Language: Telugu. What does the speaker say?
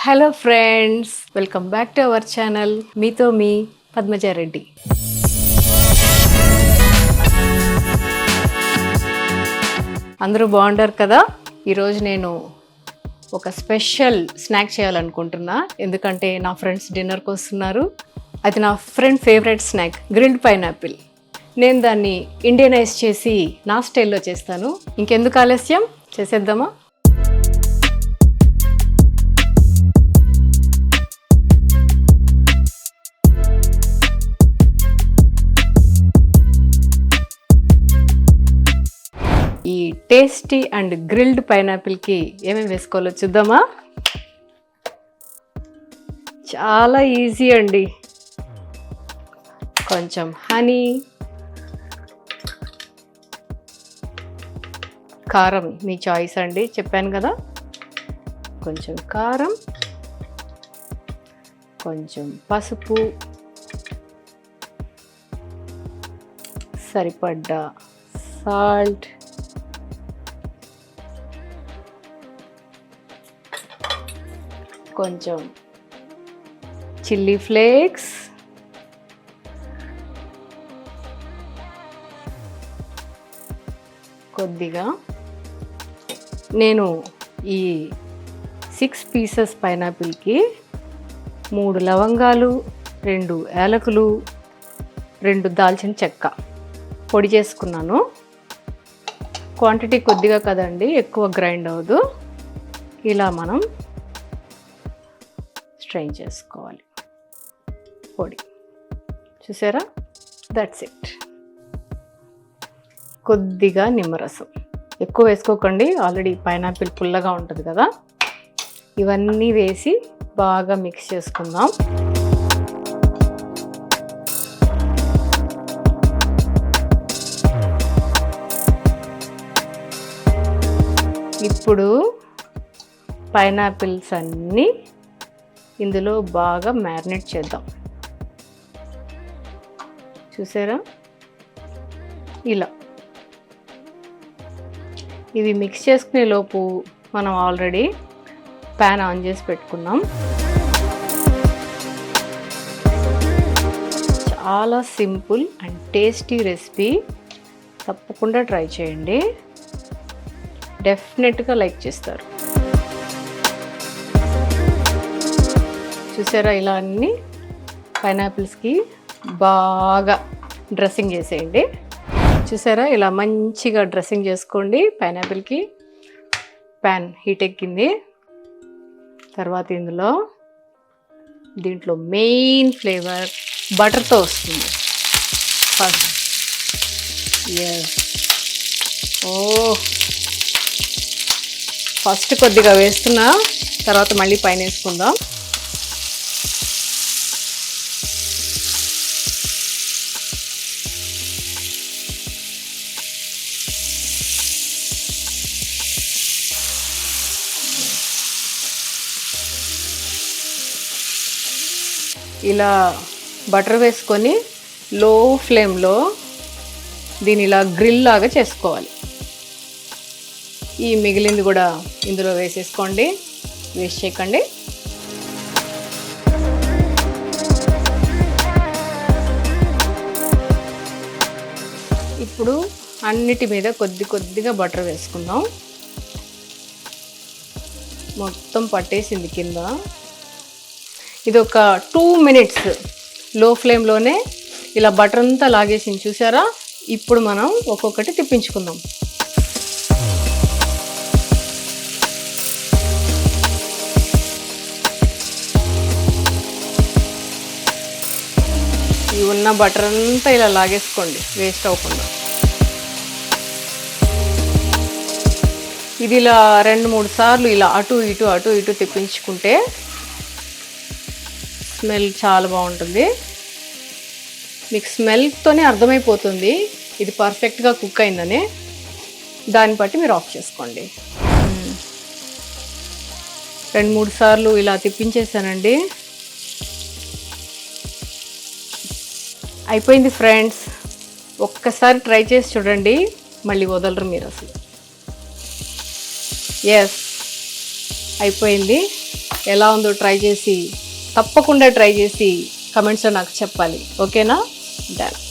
Hello friends, welcome back to our channel. మీతో మీ పద్మజారెడ్డి. అందరూ బాగుంటారు కదా. ఈరోజు నేను ఒక స్పెషల్ స్నాక్ చేయాలనుకుంటున్నా. ఎందుకంటే నా ఫ్రెండ్స్ డిన్నర్కి వస్తున్నారు. అది నా friend favourite snack grilled pineapple. నేను దాన్ని ఇండియనైజ్ చేసి నా స్టైల్లో చేస్తాను. ఇంకెందుకు ఆలస్యం, చేసేద్దామా? ఈ టేస్టీ అండ్ గ్రిల్డ్ పైనాపిల్కి ఏమేమి వేసుకోవాలో చూద్దామా? చాలా ఈజీ అండి. కొంచెం హనీ, కారం మీ చాయిస్ అండి, చెప్పాను కదా. కొంచెం కారం, కొంచెం పసుపు, సరిపడ్డ సాల్ట్, కొంచెం చిల్లీ ఫ్లేక్స్, కొద్దిగా నేను ఈ 6 పీసెస్ పైనాపిల్కి 3 లవంగాలు, 2 యాలకులు, 2 దాల్చిన చెక్క పొడి చేసుకున్నాను. క్వాంటిటీ కొద్దిగా కదండి, ఎక్కువ గ్రైండ్ అవ్వదు. ఇలా మనం స్ట్రెయిన్ చేసుకోవాలి పొడి. చూసారా? That's it. కొద్దిగా నిమ్మరసం, ఎక్కువ వేసుకోకండి, ఆల్రెడీ పైనాపిల్ పుల్లగా ఉంటుంది కదా. ఇవన్నీ వేసి బాగా మిక్స్ చేసుకుందాం. ఇప్పుడు పైనాపిల్స్ అన్నీ ఇందులో బాగా మ్యారినేట్ చేద్దాం. చూసారా? ఇలా ఇవి మిక్స్ చేసుకునే లోపు మనం ఆల్రెడీ ప్యాన్ ఆన్ చేసి పెట్టుకున్నాం. చాలా సింపుల్ అండ్ టేస్టీ రెసిపీ. తప్పకుండా ట్రై చేయండి, డెఫినెట్గా లైక్ చేస్తారు. చూసారా? ఇలా అన్ని పైనాపిల్స్కి బాగా డ్రెస్సింగ్ చేసేయండి. చూసారా? ఇలా మంచిగా డ్రెస్సింగ్ చేసుకోండి పైనాపిల్కి. ప్యాన్ హీట్ ఎక్కింది. తర్వాత దీంట్లో మెయిన్ ఫ్లేవర్ బటర్తో వస్తుంది. ఫస్ట్ కొద్దిగా వేస్తున్నా, తర్వాత మళ్ళీ పైన వేసుకుందాం. ఇలా బటర్ వేసుకొని లో ఫ్లేమ్లో దీని ఇలా గ్రిల్ లాగా చేసుకోవాలి. ఈ మిగిలింది కూడా ఇందులో వేసేసుకోండి, వేస్ట్ చేయకండి. ఇప్పుడు అన్నిటి మీద కొద్దిగా బటర్ వేసుకుందాం. మొత్తం పట్టేసింది కింద. ఇది ఒక 2 minutes లో ఫ్లేమ్లోనే ఇలా బటర్ అంతా లాగేసింది. చూసారా? ఇప్పుడు మనం ఒక్కొక్కటి తిప్పించుకుందాం. ఈ ఉన్న బటర్ అంతా ఇలా లాగేసుకోండి, వేస్ట్ అవ్వకుండా. ఇది ఇలా 2-3 సార్లు ఇలా అటు ఇటు తిప్పించుకుంటే స్మెల్ చాలా బాగుంటుంది. మీకు స్మెల్తోనే అర్థమైపోతుంది ఇది పర్ఫెక్ట్గా కుక్ అయిందని. దాన్ని బట్టి మీరు ఆఫ్ చేసుకోండి. 2-3 సార్లు ఇలా తిప్పించేసానండి. అయిపోయింది ఫ్రెండ్స్. ఒక్కసారి ట్రై చేసి చూడండి, మళ్ళీ వదలరు మీరు అసలు. ఎస్, అయిపోయింది. ఎలా ఉందో ట్రై చేసి తప్పకుండా ట్రై చేసి కమెంట్స్లో నాకు చెప్పాలి. ఓకేనా? డన్.